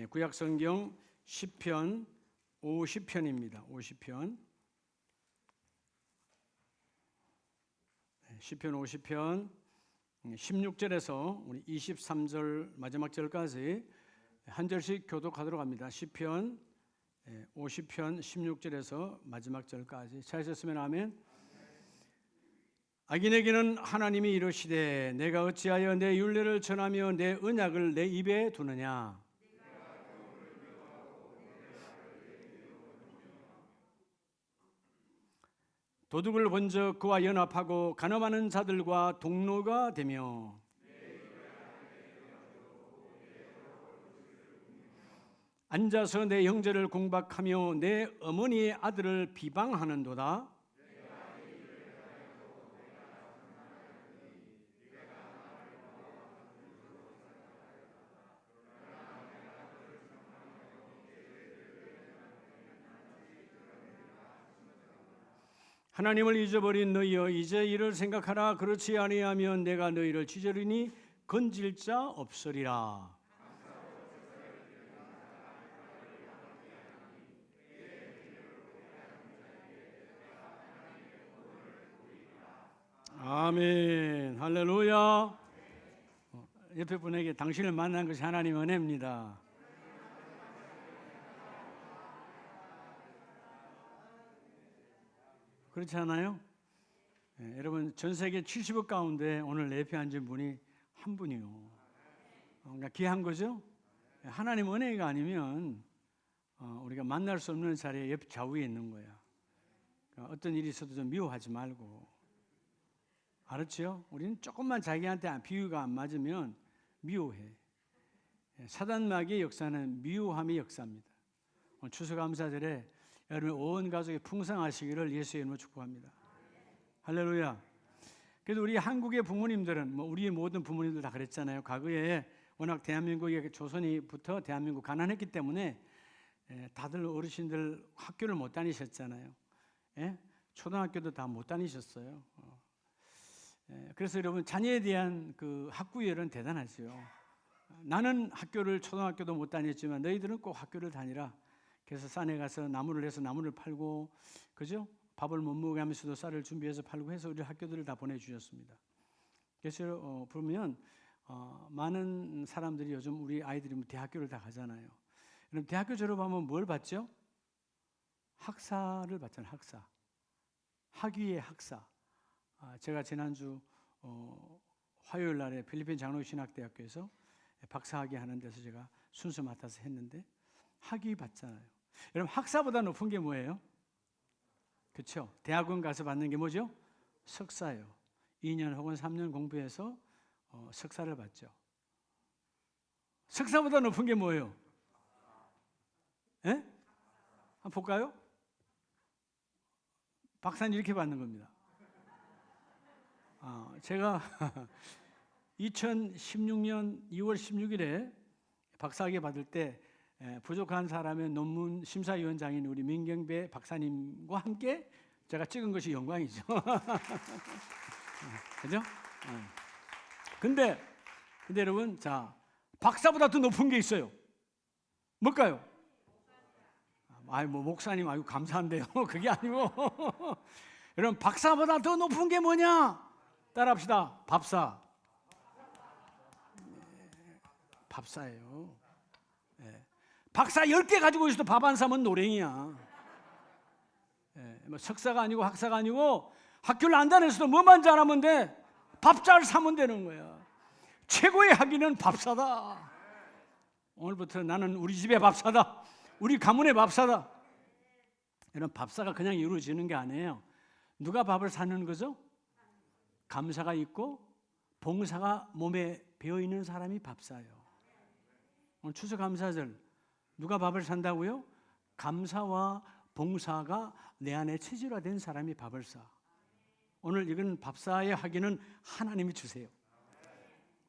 구약성경 시편 50편입니다. 50편. 시편 50편 16절에서 우리 23절 마지막 절까지 한 절씩 교독하도록 합니다. 시편 50편 16절에서 마지막 절까지 찾으셨으면 아멘. 악인에게는 하나님이 이르시되 내가 어찌하여 내 율례를 전하며 내 언약을 내 입에 두느냐. 도둑을 본저 그와 연합하고 간음하는 자들과 동로가 되며 앉아서 내 형제를 공박하며 내 어머니의 아들을 비방하는도다. 하나님을 잊어버린 너희여 이제 이를 생각하라. 그렇지 아니하면 내가 너희를 찢으리니 건질 자 없으리라. 아멘. 할렐루야. 옆에 분에게 당신을 만난 것이 하나님의 은혜입니다. 그렇지 않아요? 여러분 전 세계 70억 가운데 오늘 예배 앉은 분이 한 분이요. 그러니까 귀한 거죠? 하나님 은혜가 아니면 우리가 만날 수 없는 자리에 옆 좌우에 있는 거야. 그러니까 어떤 일이 있어도 좀 미워하지 말고. 알았죠? 우리는 조금만 자기한테 비유가 안 맞으면 미워해. 사단마귀의 역사는 미워함의 역사입니다. 오늘 추수감사절에 여러분 온 가족이 풍성하시기를 예수의 이름으로 축복합니다. 할렐루야. 그래도 우리 한국의 부모님들은 우리 모든 부모님들 다 그랬잖아요. 과거에 워낙 대한민국의 조선이부터 대한민국 가난했기 때문에 다들 어르신들 학교를 못 다니셨잖아요. 초등학교도 다 못 다니셨어요. 그래서 여러분 자녀에 대한 그 학구열은 대단하죠. 나는 학교를 초등학교도 못 다녔지만 너희들은 꼭 학교를 다니라. 그래서 산에 가서 나무를 해서 나무를 팔고, 그죠? 밥을 못 먹게 하면서도 쌀을 준비해서 팔고 해서 우리 학교들을 다 보내주셨습니다. 그래서 보면 많은 사람들이 요즘 우리 아이들이 대학교를 다 가잖아요. 그럼 대학교 졸업하면 뭘 받죠? 학사를 받잖아요. 학사. 학위의 학사. 제가 지난주 화요일 날에 필리핀 장로신학대학교에서 박사학위 하는 데서 제가 순서 맡아서 했는데 학위 받잖아요. 여러분 학사보다 높은 게 뭐예요? 그렇죠? 대학원 가서 받는 게 뭐죠? 석사예요. 2년 혹은 3년 공부해서 석사를 받죠. 석사보다 높은 게 뭐예요? 한번 볼까요? 박사는 이렇게 받는 겁니다. 제가 2016년 2월 16일에 박사학위 받을 때 부족한 사람의 논문 심사위원장인 우리 민경배 박사님과 함께 제가 찍은 것이 영광이죠. 그죠? 근데 여러분, 자, 박사보다 더 높은 게 있어요. 뭘까요? 목사님, 감사한데요. 그게 아니고. 여러분, 박사보다 더 높은 게 뭐냐? 따라합시다. 밥사. 밥사예요. 박사 10개 가지고 있어도 밥 안 사면 노랭이야. 석사가 아니고 학사가 아니고 학교를 안 다녔어도 뭐만 잘하면 돼. 밥 잘 사면 되는 거야. 최고의 학위는 밥사다. 오늘부터 나는 우리 집의 밥사다. 우리 가문의 밥사다. 이런 밥사가 그냥 이루어지는 게 아니에요. 누가 밥을 사는 거죠? 감사가 있고 봉사가 몸에 배어있는 사람이 밥사예요. 오늘 추수감사절 누가 밥을 산다고요? 감사와 봉사가 내 안에 체질화된 사람이 밥을 사. 오늘 이건 밥사의 학위는 하나님이 주세요.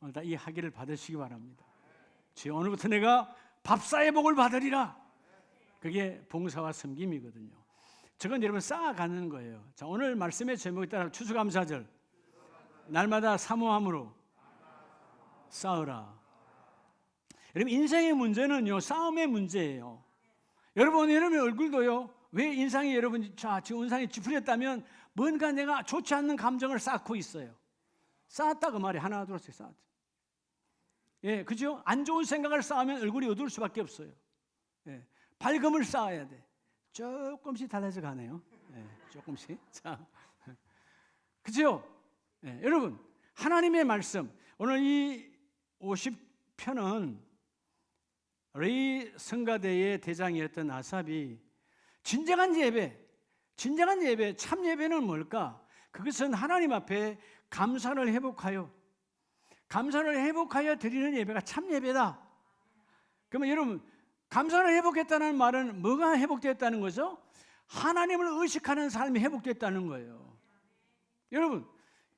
오늘 다 이 학위를 받으시기 바랍니다. 주여, 오늘부터 내가 밥사의 복을 받으리라. 그게 봉사와 섬김이거든요. 저건 여러분 쌓아가는 거예요. 자, 오늘 말씀의 제목에 따라 추수감사절 날마다 사모함으로 쌓으라. 여러분 인생의 문제는요 싸움의 문제예요. 여러분의 얼굴도요 왜 인상이 여러분 지금 인상이 찌푸렸다면 뭔가 내가 좋지 않는 감정을 쌓고 있어요. 쌓았다 그 말이 하나 둘씩 쌓았죠. 예, 그죠? 안 좋은 생각을 쌓으면 얼굴이 어두울 수밖에 없어요. 예, 밝음을 쌓아야 돼. 조금씩 달라져 가네요. 예, 조금씩. 자, 그죠? 예, 여러분 하나님의 말씀 오늘 이 50편은 레위 성가대의 대장이었던 아삽이 진정한 예배, 참 예배는 뭘까? 그것은 하나님 앞에 감사를 회복하여 드리는 예배가 참 예배다. 그러면 여러분 감사를 회복했다는 말은 뭐가 회복됐다는 거죠? 하나님을 의식하는 삶이 회복됐다는 거예요. 여러분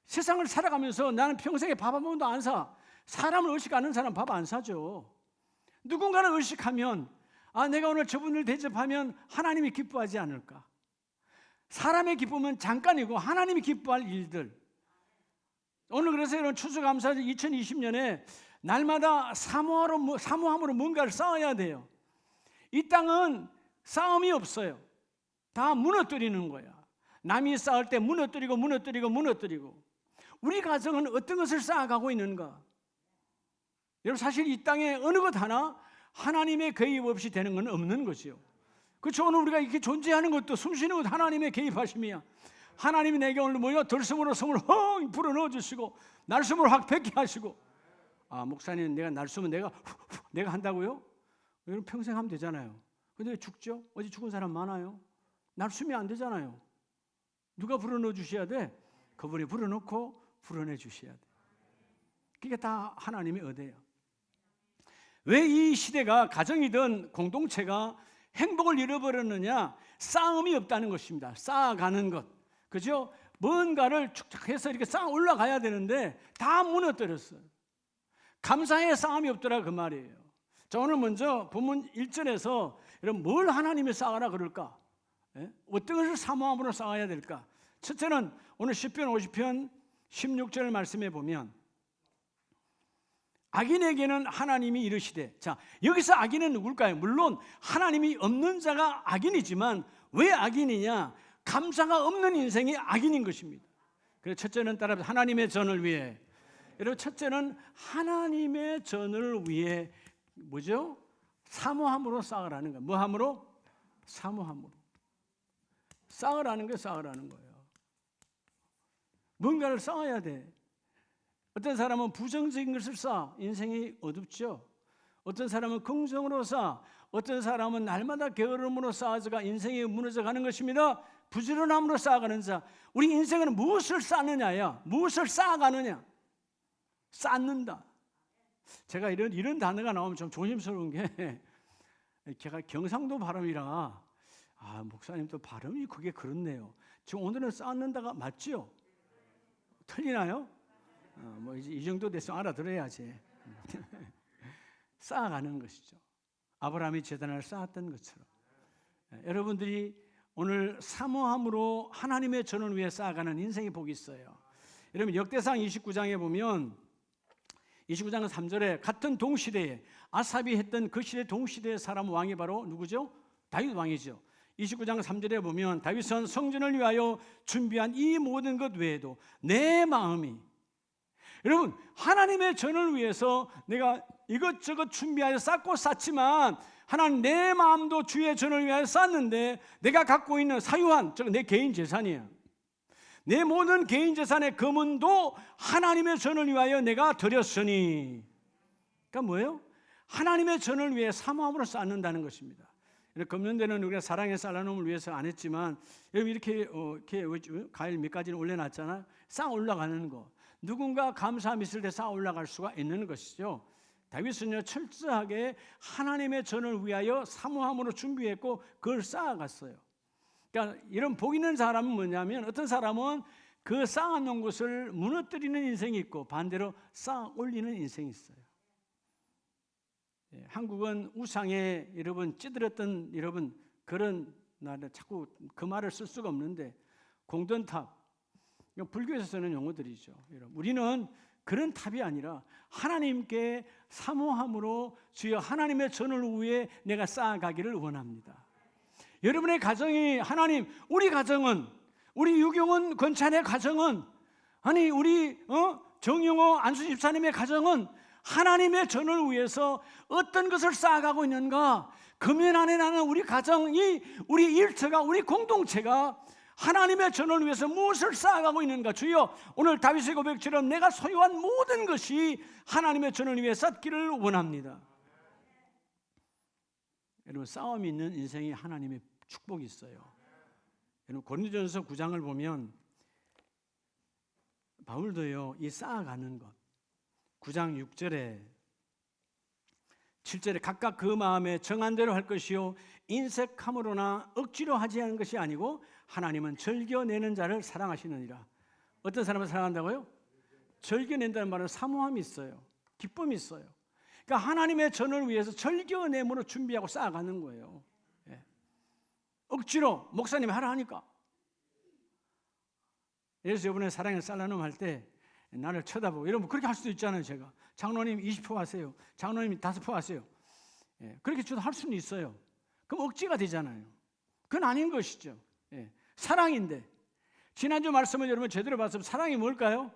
세상을 살아가면서 나는 평생에 밥 한 번도 안 사. 사람을 의식하는 사람 밥 안 사죠. 누군가를 의식하면 내가 오늘 저분을 대접하면 하나님이 기뻐하지 않을까? 사람의 기쁨은 잠깐이고 하나님이 기뻐할 일들. 오늘 그래서 이런 추수감사 2020년에 날마다 사모함으로 뭔가를 쌓아야 돼요. 이 땅은 싸움이 없어요. 다 무너뜨리는 거야. 남이 쌓을 때 무너뜨리고 우리 가정은 어떤 것을 쌓아가고 있는가? 여러분 사실 이 땅에 어느 것 하나 하나님의 개입 없이 되는 건 없는 것이요. 그렇죠? 오늘 우리가 이렇게 존재하는 것도 숨쉬는 것 하나님의 개입하심이야. 하나님이 내게 오늘 들숨으로 숨을 헝 불어넣어 주시고 날숨을 확 뱉게 하시고. 목사님 내가 날숨은 내가 한다고요? 여러분 평생 하면 되잖아요. 근데 왜 죽죠? 어제 죽은 사람 많아요. 날숨이 안 되잖아요. 누가 불어넣어 주셔야 돼? 그분이 불어넣고 불어내 주셔야 돼. 그게 다 하나님의 의대예요. 왜 이 시대가 가정이든 공동체가 행복을 잃어버렸느냐? 싸움이 없다는 것입니다. 쌓아가는 것, 그죠? 뭔가를 축적해서 이렇게 쌓아 올라가야 되는데 다 무너뜨렸어요. 감사의 싸움이 없더라 그 말이에요. 자, 오늘 먼저 본문 1절에서 여러분 뭘 하나님이 쌓아라 그럴까? 어떤 것을 사모함으로 쌓아야 될까? 첫째는 오늘 10편 50편 16절 말씀에 보면 악인에게는 하나님이 이르시되, 자 여기서 악인은 누굴까요? 물론 하나님이 없는 자가 악인이지만 왜 악인이냐? 감사가 없는 인생이 악인인 것입니다. 그래서 첫째는 따라서 하나님의 전을 위해, 여러분 첫째는 하나님의 전을 위해 뭐죠? 사모함으로 쌓으라는 거예요. 뭐함으로? 사모함으로 쌓으라는 거예요. 뭔가를 쌓아야 돼. 어떤 사람은 부정적인 것을 쌓아 인생이 어둡죠. 어떤 사람은 긍정으로 쌓아, 어떤 사람은 날마다 게으름으로 쌓아서가 인생이 무너져가는 것입니다. 부지런함으로 쌓아가는 자, 우리 인생은 무엇을 쌓느냐야. 무엇을 쌓아가느냐. 쌓는다. 제가 이런 단어가 나오면 좀 조심스러운 게 제가 경상도 발음이라 목사님 또 발음이 그게 그렇네요. 지금 오늘은 쌓는다가 맞죠? 틀리나요? 뭐 이 정도 됐으면 알아들어야지. 쌓아가는 것이죠. 아브라함이 제단을 쌓았던 것처럼 여러분들이 오늘 사모함으로 하나님의 전을 위해 쌓아가는 인생의 복이 있어요. 여러분 역대상 29장에 보면 29장 3절에 같은 동시대에 아삽이 했던 그 시대 동시대의 사람 왕이 바로 누구죠? 다윗 왕이죠. 29장 3절에 보면 다윗은 성전을 위하여 준비한 이 모든 것 외에도 내 마음이, 여러분 하나님의 전을 위해서 내가 이것저것 준비하여 쌓고 쌓지만 하나님 내 마음도 주의 전을 위하여 쌓는데 내가 갖고 있는 사유한, 즉 내 개인 재산이에요. 내 모든 개인 재산의 금은도 하나님의 전을 위하여 내가 드렸으니, 그러니까 뭐예요? 하나님의 전을 위해 사모함으로 쌓는다는 것입니다. 금년대는 우리가 사랑의 쌀나눔을 위해서 안 했지만 여러분 이렇게 과일 몇 가지는 올려놨잖아요. 쌓아 올라가는 거. 누군가 감사함이 있을 때 쌓아 올라갈 수가 있는 것이죠. 다윗은요 철저하게 하나님의 전을 위하여 사모함으로 준비했고 그걸 쌓아갔어요. 그러니까 이런 복 있는 사람은 뭐냐면 어떤 사람은 그 쌓아놓은 것을 무너뜨리는 인생이 있고 반대로 쌓아 올리는 인생이 있어요. 한국은 우상에 여러분 찌들었던 여러분 그런 나라 자꾸 그 말을 쓸 수가 없는데 공든탑, 불교에서 쓰는 용어들이죠. 여러분 우리는 그런 탑이 아니라 하나님께 사모함으로 주여 하나님의 전을 위해 내가 쌓아가기를 원합니다. 여러분의 가정이 하나님, 우리 가정은, 우리 유경원 권찬의 가정은, 아니 우리 정용호 안수 집사님의 가정은 하나님의 전을 위해서 어떤 것을 쌓아가고 있는가? 금연 안에 나는 우리 가정이, 우리 일터가, 우리 공동체가 하나님의 전을 위해서 무엇을 쌓아가고 있는가? 주여, 오늘 다윗의 고백처럼 내가 소유한 모든 것이 하나님의 전을 위해 쌓기를 원합니다. 여러분, 싸움이 있는 인생에 하나님의 축복이 있어요. 여러분, 고린도전서 9장을 보면 바울도요, 이 쌓아가는 것, 9장 6절에 7절에 각각 그 마음에 정한 대로 할 것이요 인색함으로나 억지로 하지 않은 것이 아니고 하나님은 즐겨내는 자를 사랑하시느니라. 어떤 사람을 사랑한다고요? 즐겨낸다는 말은 사모함이 있어요. 기쁨이 있어요. 그러니까 하나님의 전을 위해서 즐겨냄으로 준비하고 쌓아가는 거예요. 예. 억지로 목사님이 하라 하니까. 예수 이번에 사랑의 살라눔 할 때 나를 쳐다보고 여러분 그렇게 할 수도 있잖아요. 제가 장로님 20% 하세요, 장로님 5% 하세요. 예. 그렇게 저도 할 수는 있어요. 그럼 억지가 되잖아요. 그건 아닌 것이죠. 예. 사랑인데 지난주 말씀을 여러분 제대로 봤으면 사랑이 뭘까요?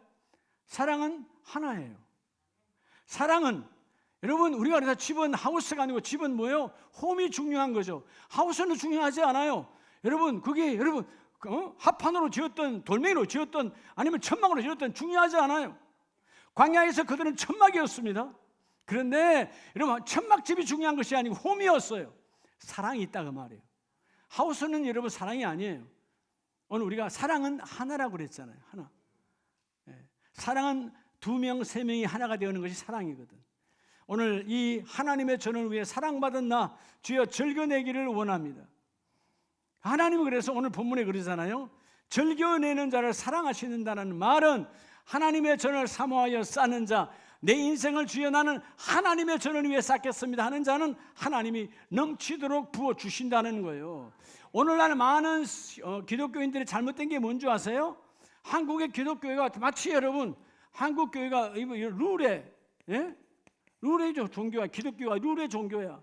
사랑은 하나예요. 사랑은 여러분 우리가 그래서 집은 하우스가 아니고 집은 뭐예요? 홈이 중요한 거죠. 하우스는 중요하지 않아요. 여러분 그게 여러분 합판으로 지었던 돌멩이로 지었던 아니면 천막으로 지었던 중요하지 않아요. 광야에서 그들은 천막이었습니다. 그런데 여러분 천막집이 중요한 것이 아니고 홈이었어요. 사랑이 있다 그 말이에요. 하우스는 여러분 사랑이 아니에요. 오늘 우리가 사랑은 하나라고 그랬잖아요. 하나. 사랑은 2명, 3명이 하나가 되는 것이 사랑이거든. 오늘 이 하나님의 전을 위해 사랑받은 나 주여 즐겨내기를 원합니다. 하나님은 그래서 오늘 본문에 그러잖아요. 즐겨내는 자를 사랑하시는다는 말은 하나님의 전을 사모하여 쌓는 자, 내 인생을 주여 나는 하나님의 전을 위해 쌓겠습니다 하는 자는 하나님이 넘치도록 부어주신다는 거예요. 오늘날 많은 기독교인들이 잘못된 게 뭔지 아세요? 한국의 기독교회가 마치 여러분 한국 교회가 룰에 룰이죠. 종교야. 기독교가 룰의 종교야.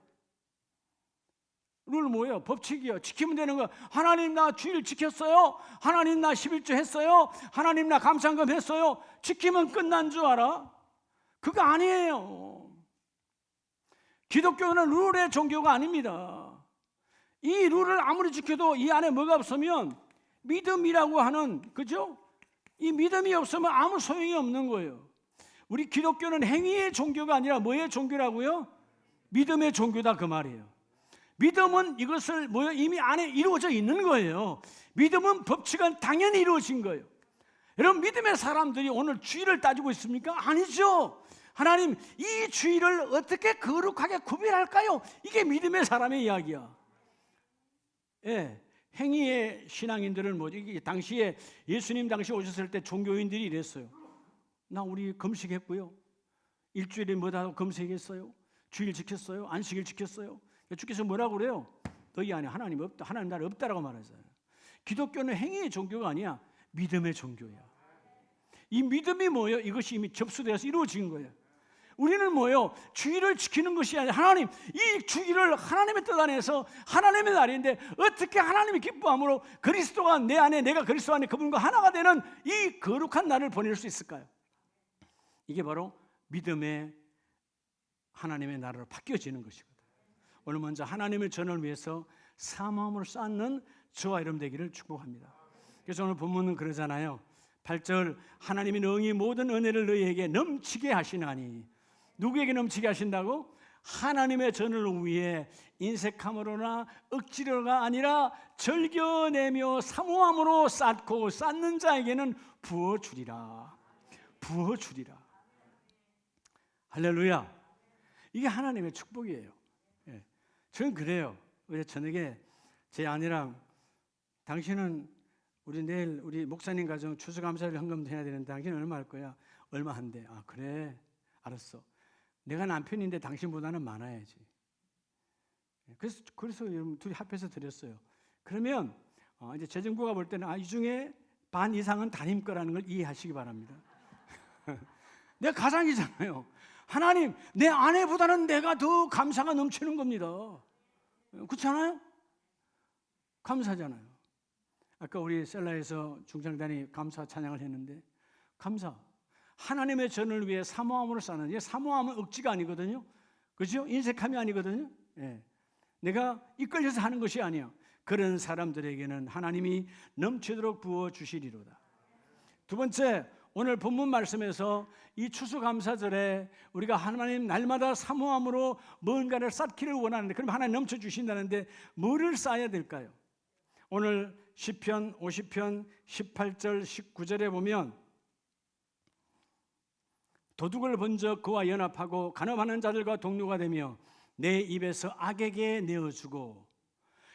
룰 뭐예요? 법칙이요. 지키면 되는 거. 하나님 나 주일 지켰어요. 하나님 나 11조 했어요. 하나님 나 감상금 했어요. 지키면 끝난 줄 알아? 그거 아니에요. 기독교는 룰의 종교가 아닙니다. 이 룰을 아무리 지켜도 이 안에 뭐가 없으면 믿음이라고 하는, 그죠? 이 믿음이 없으면 아무 소용이 없는 거예요. 우리 기독교는 행위의 종교가 아니라 뭐의 종교라고요? 믿음의 종교다 그 말이에요. 믿음은 이것을 이미 안에 이루어져 있는 거예요. 믿음은 법칙은 당연히 이루어진 거예요. 여러분 믿음의 사람들이 오늘 주의를 따지고 있습니까? 아니죠. 하나님 이 주의를 어떻게 거룩하게 구별할까요? 이게 믿음의 사람의 이야기야. 예, 행위의 신앙인들은 뭐지? 이게 당시에 예수님 당시 오셨을 때 종교인들이 이랬어요. 나 우리 금식했고요. 일주일에 뭐다 금식했어요. 주일 지켰어요. 안식일 지켰어요. 주께서 뭐라고 그래요? 너희 안에 하나님 없다. 하나님 나라 없다라고 말하잖아요. 기독교는 행위의 종교가 아니야. 믿음의 종교야. 이 믿음이 뭐예요? 이것이 이미 접수되어서 이루어진 거예요. 우리는 뭐예요? 주의를 지키는 것이 아니라 하나님, 이 주의를 하나님의 뜻 안에서 하나님의 날인데 어떻게 하나님이 기뻐함으로 그리스도가 내 안에 내가 그리스도 안에 그분과 하나가 되는 이 거룩한 날을 보낼 수 있을까요? 이게 바로 믿음의 하나님의 나라로 바뀌어지는 것이거든요. 오늘 먼저 하나님의 전을 위해서 사모함을 쌓는 저와 여러분 되기를 축복합니다. 그래서 오늘 본문은 그러잖아요. 8절 하나님이 능히 모든 은혜를 너희에게 넘치게 하시나니 누구에게 넘치게 하신다고? 하나님의 전을 위해 인색함으로나 억지로가 아니라 즐겨내며 사모함으로 쌓고 쌓는 자에게는 부어주리라. 부어주리라. 할렐루야. 이게 하나님의 축복이에요. 예. 저는 그래요. 어제 저녁에 제 아내랑 당신은 우리 내일 우리 목사님 가정 추수감사를 헌금 해야 되는데 당신은 얼마 할 거야? 얼마 한대. 아 그래 알았어. 내가 남편인데 당신보다는 많아야지. 그래서 여러분 둘이 합해서 드렸어요. 그러면 이제 재정부가 볼 때는 이 중에 반 이상은 담임 거라는 걸 이해하시기 바랍니다. 내 가장이잖아요. 하나님, 내 아내보다는 내가 더 감사가 넘치는 겁니다. 그렇지 않아요? 감사잖아요. 아까 우리 셀라에서 중창단이 감사 찬양을 했는데, 감사, 하나님의 전을 위해 사모함으로 사는, 이게 사모함은 억지가 아니거든요. 그렇죠? 인색함이 아니거든요. 예. 내가 이끌려서 하는 것이 아니야. 그런 사람들에게는 하나님이 넘치도록 부어주시리로다. 두 번째, 오늘 본문 말씀에서 이 추수감사절에 우리가 하나님 날마다 사모함으로 뭔가를 쌓기를 원하는데, 그럼 하나님 넘쳐주신다는데 뭐를 쌓아야 될까요? 오늘 시편 50편 18절 19절에 보면, 도둑을 번져 그와 연합하고 간음하는 자들과 동료가 되며 내 입에서 악에게 내어주고.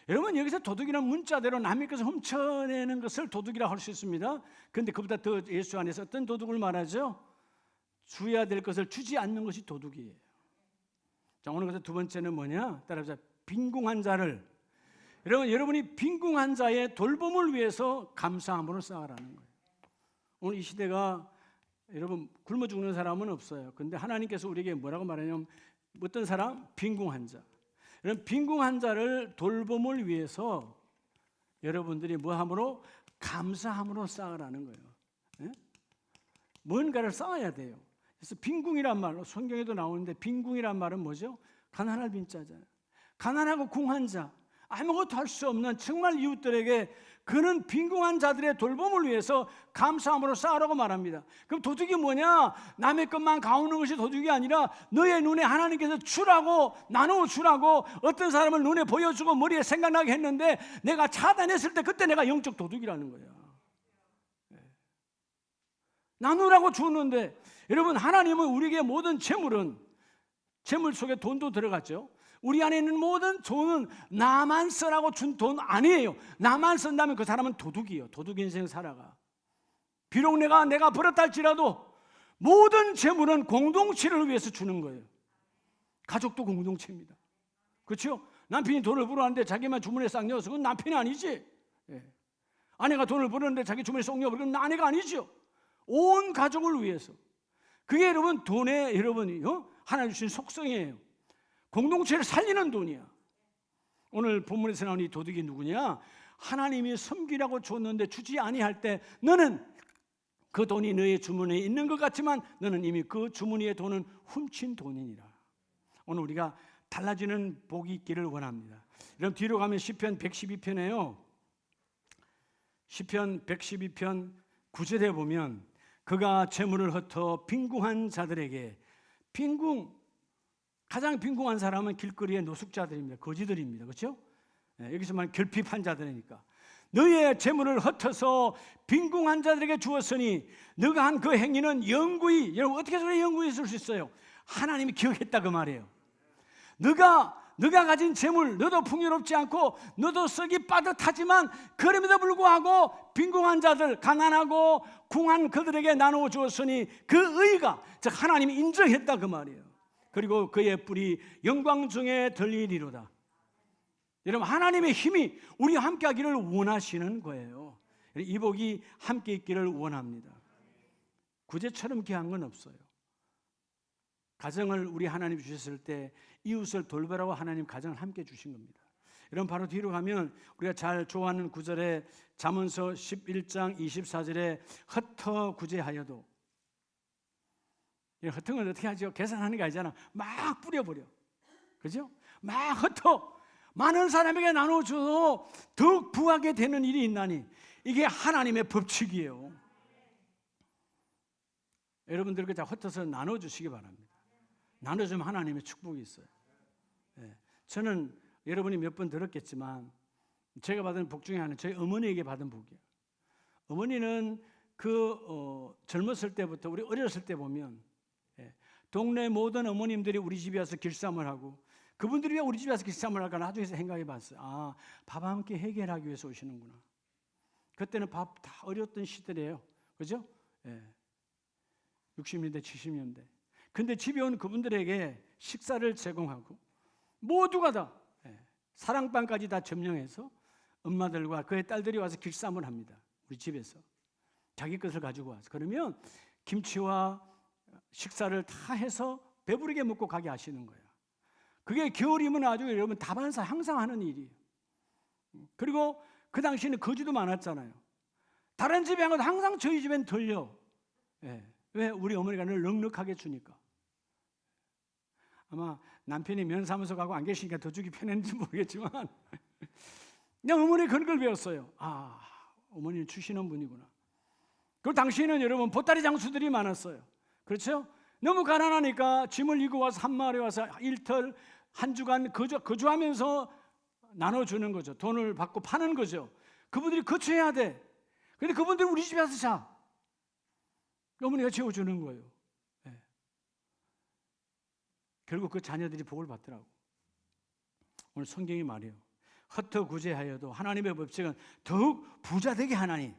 여러분, 여기서 도둑이란 문자대로 남의 것을 훔쳐내는 것을 도둑이라고 할 수 있습니다. 그런데 그보다 더 예수 안에서 어떤 도둑을 말하죠? 줘야 될 것을 주지 않는 것이 도둑이에요. 자, 오늘 그래서 두 번째는 뭐냐? 따라서 빈궁한 자를, 여러분이 빈궁한 자의 돌봄을 위해서 감사함으로 쌓아라는 거예요. 오늘 이 시대가 여러분 굶어 죽는 사람은 없어요. 근데 하나님께서 우리에게 뭐라고 말하냐면, 어떤 사람? 빈궁한 자. 여러분, 빈궁한 자를 돌봄을 위해서 여러분들이 뭐함으로? 감사함으로 쌓으라는 거예요. 예? 뭔가를 쌓아야 돼요. 그래서 빈궁이란 말, 성경에도 나오는데, 빈궁이란 말은 뭐죠? 가난할 빈자잖아요. 가난하고 궁한 자, 아무것도 할 수 없는 정말 이웃들에게, 그는 빈궁한 자들의 돌봄을 위해서 감사함으로 쌓으라고 말합니다. 그럼 도둑이 뭐냐? 남의 것만 가오는 것이 도둑이 아니라 너의 눈에 하나님께서 주라고, 나누어 주라고 어떤 사람을 눈에 보여주고 머리에 생각나게 했는데 내가 차단했을 때 그때 내가 영적 도둑이라는 거야. 나누라고 주었는데, 여러분, 하나님은 우리에게 모든 재물은, 재물 속에 돈도 들어갔죠. 우리 안에 있는 모든 돈은 나만 쓰라고 준 돈 아니에요. 나만 쓴다면 그 사람은 도둑이에요. 도둑 인생 살아가. 비록 내가 벌었다 할지라도 모든 재물은 공동체를 위해서 주는 거예요. 가족도 공동체입니다. 그렇죠? 남편이 돈을 벌었는데 자기만 주머니에 싹 넣어서 그건 남편이 아니지. 예. 아내가 돈을 벌었는데 자기 주머니에 쏙 넣어버리면 그건 아내가 아니죠. 온 가족을 위해서. 그게 여러분 돈의, 여러분이 하나님 주신 속성이에요. 공동체를 살리는 돈이야. 오늘 본문에서 나온 이 도둑이 누구냐? 하나님이 섬기라고 줬는데 주지 아니할 때 너는 그 돈이 너의 주머니에 있는 것 같지만 너는 이미 그 주머니의 돈은 훔친 돈이니라. 오늘 우리가 달라지는 복이 있기를 원합니다. 그럼 뒤로 가면 시편 112편에요. 시편 112편 9절에 보면, 그가 재물을 흩어 빈궁한 자들에게, 가장 빈궁한 사람은 길거리의 노숙자들입니다. 거지들입니다. 그렇죠? 여기서 말하는 결핍한 자들이니까. 너의 재물을 흩어서 빈궁한 자들에게 주었으니 너가 한 그 행위는 영구히, 여러분 어떻게 그래 영구히 있을 수 있어요? 하나님이 기억했다 그 말이에요. 너가 가진 재물, 너도 풍요롭지 않고 너도 썩이 빠듯하지만 그럼에도 불구하고 빈궁한 자들, 가난하고 궁한 그들에게 나누어 주었으니 그 의가, 즉 하나님이 인정했다 그 말이에요. 그리고 그의 뿔이 영광 중에 들리리로다. 여러분, 하나님의 힘이 우리와 함께 하기를 원하시는 거예요. 이 복이 함께 있기를 원합니다. 구제처럼 귀한 건 없어요. 가정을 우리 하나님 주셨을 때 이웃을 돌보라고 하나님 가정을 함께 주신 겁니다. 여러분, 바로 뒤로 가면 우리가 잘 좋아하는 구절에 잠언서 11장 24절에 흩어 구제하여도, 흩은 건 어떻게 하죠? 계산하는 게 아니잖아. 막 뿌려버려. 그죠? 막 흩어. 많은 사람에게 나눠줘도 더욱 부하게 되는 일이 있나니 이게 하나님의 법칙이에요. 여러분들 다 흩어서 나눠주시기 바랍니다. 나눠주면 하나님의 축복이 있어요. 저는 여러분이 몇 번 들었겠지만 제가 받은 복 중에 하나는 저희 어머니에게 받은 복이에요. 어머니는 젊었을 때부터, 우리 어렸을 때 보면 동네 모든 어머님들이 우리 집에 와서 길쌈을 하고, 그분들이 왜 우리 집에 와서 길쌈을 할까 나중에 생각해 봤어요. 아, 밥 함께 해결하기 위해서 오시는구나. 그때는 밥 다 어려웠던 시대래요. 그죠? 60년대 70년대. 근데 집에 온 그분들에게 식사를 제공하고 모두가 다 사랑방까지 다 점령해서 엄마들과 그의 딸들이 와서 길쌈을 합니다. 우리 집에서 자기 것을 가지고 와서. 그러면 김치와 식사를 다 해서 배부르게 먹고 가게 하시는 거예요. 그게 겨울이면 아주 여러분 다반사 항상 하는 일이에요. 그리고 그 당시에는 거지도 많았잖아요. 다른 집에 한 건 항상 저희 집엔 덜려. 예. 왜? 우리 어머니가 늘 넉넉하게 주니까. 아마 남편이 면사무소 가고 안 계시니까 더 주기 편했는지 모르겠지만 그냥 어머니 그런 걸 배웠어요. 아, 어머니는 주시는 분이구나. 그 당시에는 여러분 보따리 장수들이 많았어요. 그렇죠? 너무 가난하니까 짐을 이고 와서 한 마을에 와서 일털 한 주간 거주하면서 나눠주는 거죠. 돈을 받고 파는 거죠. 그분들이 거주해야 돼. 근데 그분들이 우리 집에 와서 자. 어머니가 재워주는 거예요. 네. 결국 그 자녀들이 복을 받더라고. 오늘 성경이 말이에요. 헛터구제하여도 하나님의 법칙은 더욱 부자되게 하나니.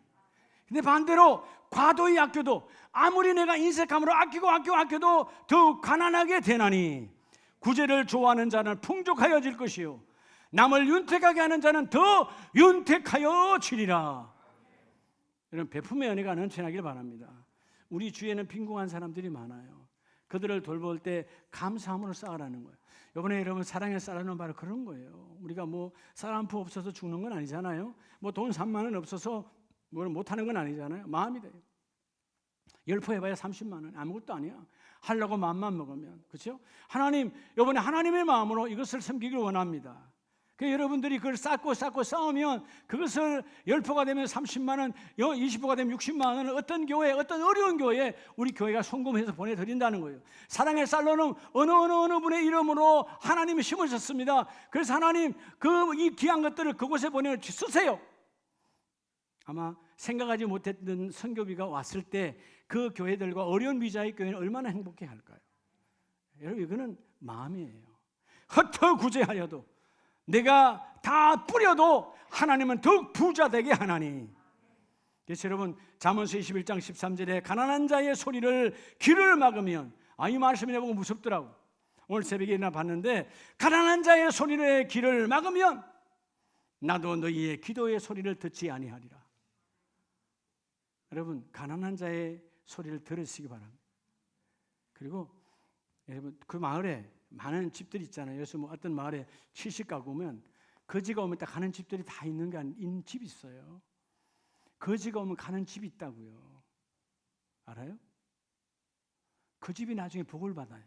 근데 반대로 과도히 아껴도 아무리 내가 인색함으로 아껴도 더욱 가난하게 되나니 구제를 좋아하는 자는 풍족하여질 것이요 남을 윤택하게 하는 자는 더 윤택하여지리라. 여러분 베품의 은혜가 넘쳐나길 바랍니다. 우리 주위에는 빈궁한 사람들이 많아요. 그들을 돌볼 때 감사함으로 쌓으라는 거예요. 이번에 여러분 사랑에 쌓아놓은 바로 그런 거예요. 우리가 뭐 쌀 한 푼 없어서 죽는 건 아니잖아요. 뭐 돈 3만 원 없어서 뭘 못하는 건 아니잖아요. 마음이 돼요. 10포 해봐야 30만 원 아무것도 아니야. 하려고 마음만 먹으면. 그렇죠? 하나님 이번에 하나님의 마음으로 이것을 섬기길 원합니다. 그 여러분들이 그걸 쌓고 쌓으면 그것을 10포가 되면 30만 원, 20포가 되면 60만 원을 어떤 교회, 어떤 어려운 교회에 우리 교회가 송금해서 보내드린다는 거예요. 사랑의 쌀로는 어느 분의 이름으로 하나님이 심으셨습니다. 그래서 하나님 이 귀한 것들을 그곳에 보내 쓰세요. 아마 생각하지 못했던 선교비가 왔을 때 그 교회들과 어려운 비자의 교회는 얼마나 행복해 할까요? 여러분 이거는 마음이에요. 헛터구제하여도 내가 다 뿌려도 하나님은 더욱 부자되게 하나니. 그래서 여러분 잠언서 21장 13절에 가난한 자의 소리를 귀를 막으면 이 말씀이 내보고 무섭더라고. 오늘 새벽에 일어나 봤는데 가난한 자의 소리를 귀를 막으면 나도 너희의 기도의 소리를 듣지 아니하리라. 여러분 가난한 자의 소리를 들으시기 바랍니다. 그리고 여러분 그 마을에 많은 집들이 있잖아요. 요새 뭐 어떤 마을에 70가구면 거지가 오면 딱 가는 집들이 다 있는 집이 있어요. 거지가 오면 가는 집이 있다고요. 알아요? 그 집이 나중에 복을 받아요.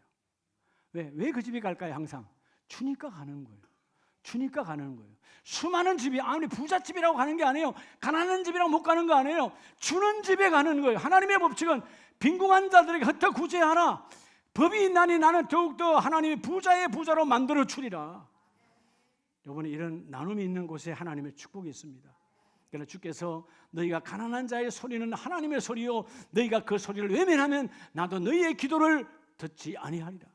왜 그 집에 갈까요? 항상 주니까 가는 거예요. 주니까 가는 거예요. 수많은 집이 아무리 부잣집이라고 가는 게 아니에요. 가난한 집이라고 못 가는 거 아니에요. 주는 집에 가는 거예요. 하나님의 법칙은 빈궁한 자들에게 흩어 구제하라. 법이 있나니 나는 더욱더 하나님의 부자의 부자로 만들어 주리라. 이번에 이런 나눔이 있는 곳에 하나님의 축복이 있습니다. 그러나 주께서 너희가 가난한 자의 소리는 하나님의 소리요 너희가 그 소리를 외면하면 나도 너희의 기도를 듣지 아니하리라.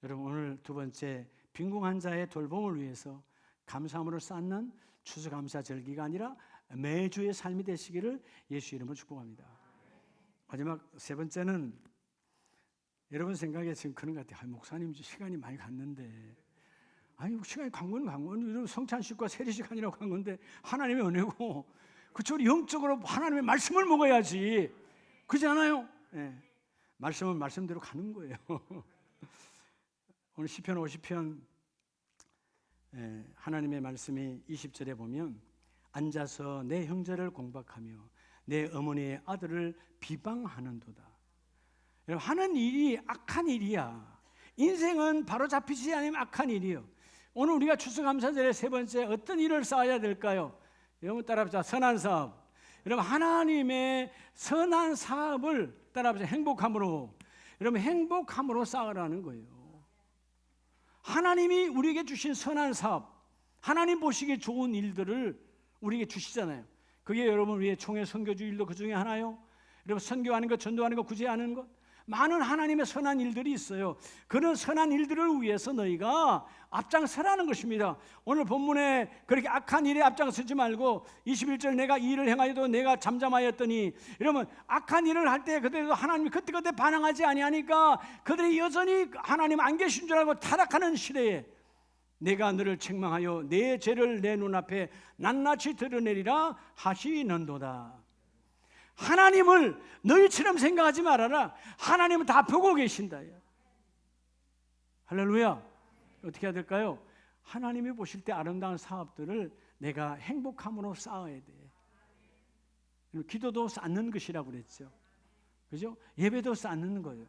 여러분 오늘 두 번째 빈궁한 자의 돌봄을 위해서 감사함으로 쌓는 추수감사절기가 아니라 매주의 삶이 되시기를 예수 이름으로 축복합니다. 마지막 세 번째는 여러분 생각에 지금 그런 것 같아요. 목사님 시간이 많이 갔는데 시간이 간 건 성찬식과 세례식 아니라고 한 건데 하나님의 은혜고 그쪽으로 영적으로 하나님의 말씀을 먹어야지. 그렇지 않아요? 네. 말씀은 말씀대로 가는 거예요. 오늘 시편 50편 하나님의 말씀이 20절에 보면 앉아서 내 형제를 공박하며 내 어머니의 아들을 비방하는도다. 여러분 하는 일이 악한 일이야. 인생은 바로 잡히지 않으면 악한 일이요. 오늘 우리가 추수감사절의 세 번째 어떤 일을 쌓아야 될까요? 여러분 따라합시다. 선한 사업. 여러분 하나님의 선한 사업을 따라합시다. 행복함으로. 여러분 행복함으로 쌓으라는 거예요. 하나님이 우리에게 주신 선한 사업, 하나님 보시기에 좋은 일들을 우리에게 주시잖아요. 그게 여러분 우리의 총회 선교주 일도 그 중에 하나요. 여러분 선교하는 것, 전도하는 것, 구제하는 것 많은 하나님의 선한 일들이 있어요. 그런 선한 일들을 위해서 너희가 앞장서라는 것입니다. 오늘 본문에 그렇게 악한 일에 앞장서지 말고 21절 내가 이 일을 행하여도 내가 잠잠하였더니 여러분 악한 일을 할 때 그들도 하나님이 그때그때 반항하지 아니하니까 그들이 여전히 하나님 안 계신 줄 알고 타락하는 시대에 내가 너를 책망하여 내 죄를 내 눈앞에 낱낱이 드러내리라 하시는도다. 하나님을 너희처럼 생각하지 말아라. 하나님은 다 보고 계신다. 할렐루야. 어떻게 해야 될까요? 하나님이 보실 때 아름다운 사업들을 내가 행복함으로 쌓아야 돼. 기도도 쌓는 것이라고 그랬죠. 그죠? 예배도 쌓는 거예요.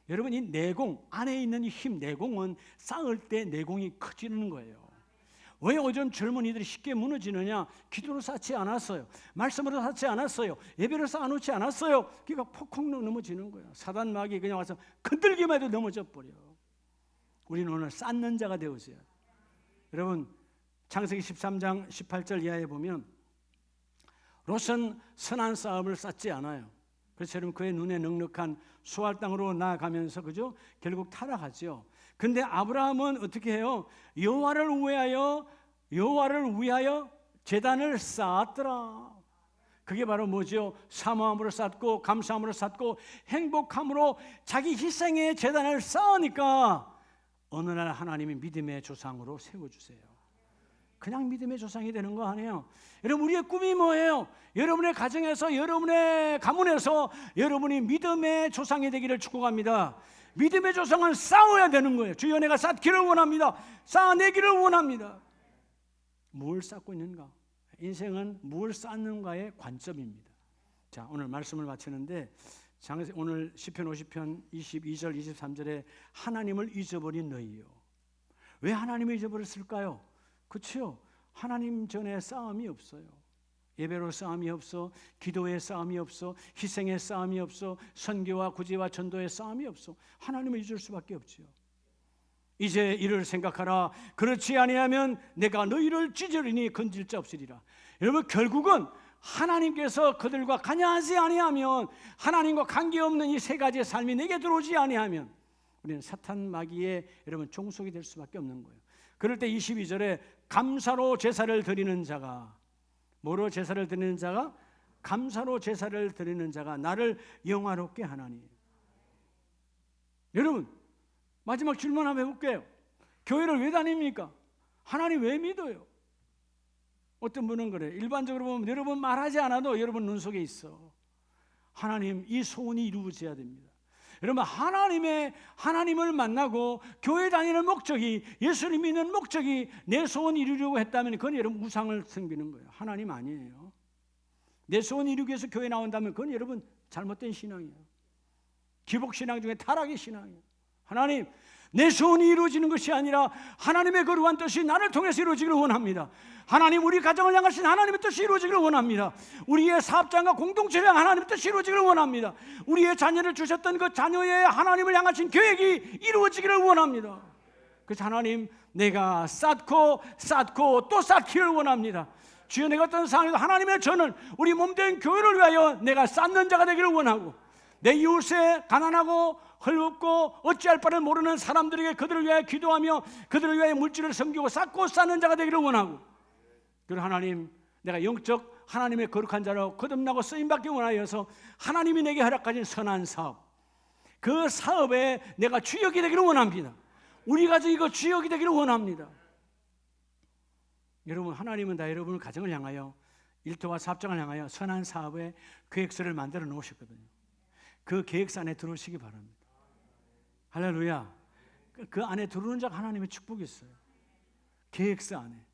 여러분, 이 내공, 안에 있는 이 힘, 내공은 쌓을 때 내공이 커지는 거예요. 왜 요즘 젊은이들이 쉽게 무너지느냐? 기도로 쌓지 않았어요. 말씀으로 쌓지 않았어요. 예배로 쌓아놓지 않았어요. 그러니까 폭폭 넘어지는 거예요. 사단 마귀 그냥 와서 건들기만 해도 넘어져 버려. 우리는 오늘 쌓는 자가 되어져야 돼요. 여러분, 창세기 13장 18절 이하에 보면 롯은 선한 쌓음을 쌓지 않아요. 그래서 여러분, 그의 눈에 넉넉한 수할 땅으로 나아가면서 그죠? 결국 타락하죠. 근데 아브라함은 어떻게 해요? 여호와를 위하여 제단을 쌓았더라. 그게 바로 뭐죠? 사모함으로 쌓고 감사함으로 쌓고 행복함으로 자기 희생의 제단을 쌓으니까 어느 날 하나님이 믿음의 조상으로 세워주세요. 그냥 믿음의 조상이 되는 거 아니에요. 여러분, 우리의 꿈이 뭐예요? 여러분의 가정에서, 여러분의 가문에서 여러분이 믿음의 조상이 되기를 축복합니다. 믿음의 조상은 쌓아야 되는 거예요. 주여, 내가 쌓기를 원합니다. 쌓아내기를 원합니다. 뭘 쌓고 있는가? 인생은 뭘 쌓는가의 관점입니다. 자, 오늘 말씀을 마치는데 오늘 시편 50편 22절 23절에 하나님을 잊어버린 너희요. 왜 하나님을 잊어버렸을까요? 그렇죠. 하나님 전에 싸움이 없어요. 예배로 싸움이 없어, 기도의 싸움이 없어, 희생의 싸움이 없어, 선교와 구제와 전도의 싸움이 없어. 하나님을 잊을 수밖에 없죠. 이제 이를 생각하라. 그렇지 아니하면 내가 너희를 찢으리니 건질 자 없으리라. 여러분, 결국은 하나님께서 그들과 관여하지 아니하면, 하나님과 관계없는 이 세 가지의 삶이 내게 들어오지 아니하면 우리는 사탄 마귀의 여러분 종속이 될 수밖에 없는 거예요. 그럴 때 22절에 감사로 제사를 드리는 자가, 뭐로 제사를 드리는 자가? 감사로 제사를 드리는 자가 나를 영화롭게 하나니. 여러분, 마지막 질문 한번 해볼게요. 교회를 왜 다닙니까? 하나님 왜 믿어요? 어떤 분은 그래요. 일반적으로 보면 여러분 말하지 않아도 여러분 눈 속에 있어. 하나님, 이 소원이 이루어져야 됩니다. 여러분, 하나님을 만나고 교회 다니는 목적이, 예수님 믿는 목적이 내 소원 이루려고 했다면 그건 여러분 우상을 섬기는 거예요. 하나님 아니에요. 내 소원 이루기 위해서 교회 나온다면 그건 여러분 잘못된 신앙이에요. 기복신앙 중에 타락의 신앙이에요. 하나님, 내 소원이 이루어지는 것이 아니라 하나님의 거룩한 뜻이 나를 통해서 이루어지기를 원합니다. 하나님, 우리 가정을 향하신 하나님의 뜻이 이루어지기를 원합니다. 우리의 사업장과 공동체를 향한 하나님의 뜻이 이루어지기를 원합니다. 우리의 자녀를 주셨던 그 자녀의 하나님을 향하신 계획이 이루어지기를 원합니다. 그래서 하나님, 내가 쌓고 또 쌓기를 원합니다. 주여, 내가 어떤 상황에도 하나님의 저는 우리 몸된 교회를 위하여 내가 쌓는 자가 되기를 원하고, 내 이웃에 가난하고 헐벗고 어찌할 바를 모르는 사람들에게 그들을 위하여 기도하며 그들을 위하여 물질을 섬기고 쌓고 쌓는 자가 되기를 원하고, 그리고 하나님, 내가 영적 하나님의 거룩한 자로 거듭나고 쓰임받기 원하여서 하나님이 내게 허락하신 선한 사업, 그 사업에 내가 주역이 되기를 원합니다. 우리 가정 이거 주역이 되기를 원합니다. 여러분, 하나님은 다 여러분의 가정을 향하여, 일터와 사업장을 향하여 선한 사업의 계획서를 만들어 놓으셨거든요. 그 계획서 안에 들어오시기 바랍니다. 할렐루야. 그 안에 들어오는 자가 하나님의 축복이 있어요. 계획서 안에.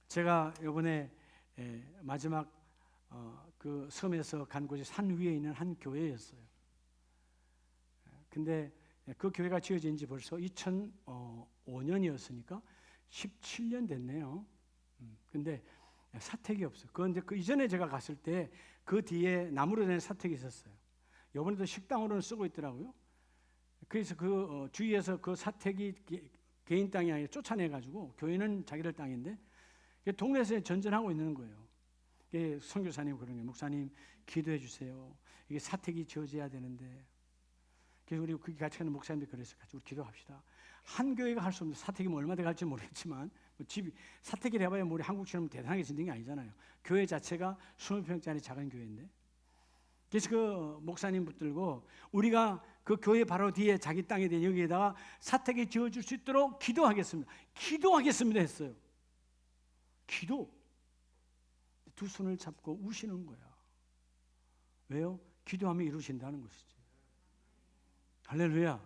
제가 이번에 마지막 그 섬에서 간 곳이 산 위에 있는 한 교회였어요. 근데 그 교회가 지어진 지 벌써 2005년이었으니까 17년 됐네요. 근데 사택이 없어요. 그런데 그 이전에 제가 갔을 때 그 뒤에 나무로 된 사택이 있었어요. 이번에도 식당으로는 쓰고 있더라고요. 그래서 그 주위에서 그 사택이 개인 땅이 아니라 쫓아내가지고, 교회는 자기들 땅인데 동네에서 전전하고 있는 거예요. 선교사님 그러는 거예요. 목사님, 기도해 주세요. 이게 사택이 지어져야 되는데. 그래서 우리 거기 같이 가는 목사님들 그래서 같이 우리 기도합시다. 한 교회가 할 수 없는, 사택이 뭐 얼마 돼 갈지 모르겠지만 집이 사택이 해봐야 우리 한국처럼 대단하게 짓는 게 아니잖아요. 교회 자체가 20평짜리 작은 교회인데. 그래서 그 목사님 붙들고 우리가 그 교회 바로 뒤에 자기 땅에 대해 여기에다가 사택이 지어줄 수 있도록 기도하겠습니다. 기도하겠습니다 했어요. 기도. 두 손을 잡고 우시는 거야. 왜요? 기도하면 이루어진다는 것이지. 할렐루야.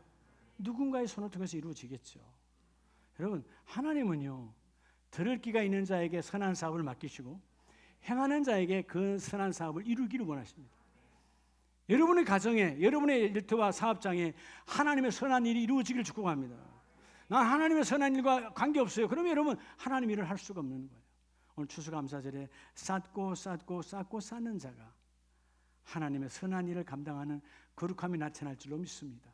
누군가의 손을 통해서 이루어지겠죠. 여러분, 하나님은요, 들을 귀가 있는 자에게 선한 사업을 맡기시고 행하는 자에게 그 선한 사업을 이루기를 원하십니다. 여러분의 가정에, 여러분의 일터와 사업장에 하나님의 선한 일이 이루어지기를 축복합니다. 난 하나님의 선한 일과 관계없어요. 그러면 여러분, 하나님 일을 할 수가 없는 거예요. 오늘 추수감사절에 쌓고 쌓는 자가 하나님의 선한 일을 감당하는 거룩함이 나타날 줄로 믿습니다.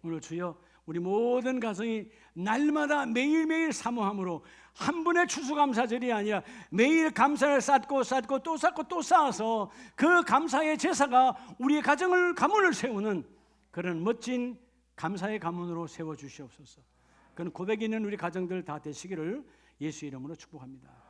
오늘 주여, 우리 모든 가정이 날마다 매일매일 사모함으로 한 분의 추수감사절이 아니라 매일 감사를 쌓고 또 쌓아서 그 감사의 제사가 우리의 가문을 세우는 그런 멋진 감사의 가문으로 세워주시옵소서. 그런 고백이 있는 우리 가정들 다 되시기를 예수 이름으로 축복합니다.